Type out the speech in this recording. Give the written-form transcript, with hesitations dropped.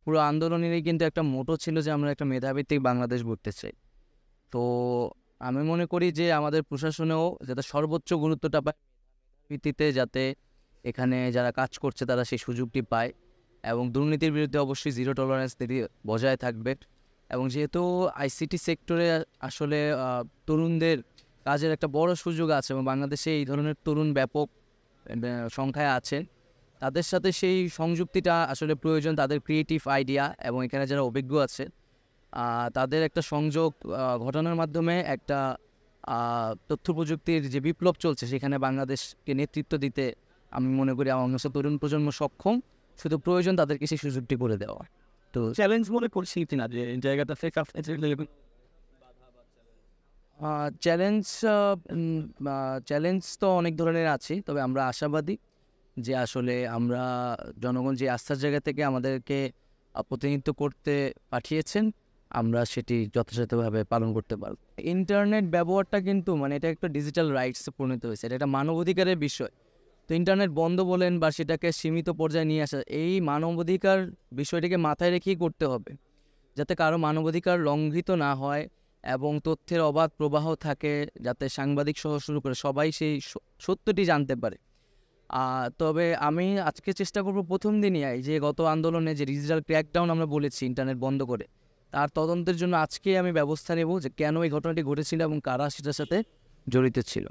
পুরো আন্দোলনেরই কিন্তু একটা মোটো ছিল যে আমরা একটা মেধাভিত্তিক বাংলাদেশ গড়তে চাই। তো আমি মনে করি যে আমাদের প্রশাসনেও যাতে সর্বোচ্চ গুরুত্বটা পায় ভিত্তিতে, যাতে এখানে যারা কাজ করছে তারা সেই সুযোগটি পায়, এবং দুর্নীতির বিরুদ্ধে অবশ্যই জিরো টলারেন্স বজায় থাকবে। এবং যেহেতু আইসিটি সেক্টরে আসলে তরুণদের কাজের একটা বড় সুযোগ আছে এবং বাংলাদেশে এই ধরনের তরুণ ব্যাপক সংখ্যায় আছে, তাদের সাথে সেই সংযুক্তিটা আসলে প্রয়োজন। তাদের ক্রিয়েটিভ আইডিয়া এবং এখানে যারা অভিজ্ঞ আছে তাদের একটা সংযোগ ঘটানোর মাধ্যমে একটা তথ্য প্রযুক্তির যে বিপ্লব চলছে সেখানে বাংলাদেশকে নেতৃত্ব দিতে আমি মনে করি আমার কাছে তরুণ প্রজন্ম সক্ষম, শুধু প্রয়োজন তাদেরকে সেই সুযোগটি করে দেওয়া। তো চ্যালেঞ্জ মনে করছি কিনা যে এই জায়গাটা থেকে চ্যালেঞ্জ চ্যালেঞ্জ তো অনেক ধরনের আছে, তবে আমরা আশাবাদী যে আসলে আমরা জনগণ যে আস্থার জায়গা থেকে আমাদেরকে প্রতিনিধিত্ব করতে পাঠিয়েছেন আমরা সেটি যথাযথভাবে পালন করতে পারব। ইন্টারনেট ব্যবহারটা কিন্তু মানে এটা একটা ডিজিটাল রাইটসে পরিণত হয়েছে, এটা একটা মানবাধিকারের বিষয়। তো ইন্টারনেট বন্ধ বলেন বা সেটাকে সীমিত পর্যায়ে নিয়ে আসা, এই মানবাধিকার বিষয়টিকে মাথায় রেখেই করতে হবে, যাতে কারো মানবাধিকার লঙ্ঘিত না হয় এবং তথ্যের অবাধ প্রবাহ থাকে, যাতে সাংবাদিক সহ শুরু করে সবাই সেই সত্যটি জানতে পারে। তবে আমি আজকে চেষ্টা করব প্রথম দিনই যে গত আন্দোলনে যে ডিজিটাল ক্র্যাকডাউন আমরা বলেছি ইন্টারনেট বন্ধ করে, তার তদন্তের জন্য আজকেই আমি ব্যবস্থা নেব যে কেন এই ঘটনাটি ঘটেছিল এবং কারা সেটার সাথে জড়িত ছিল।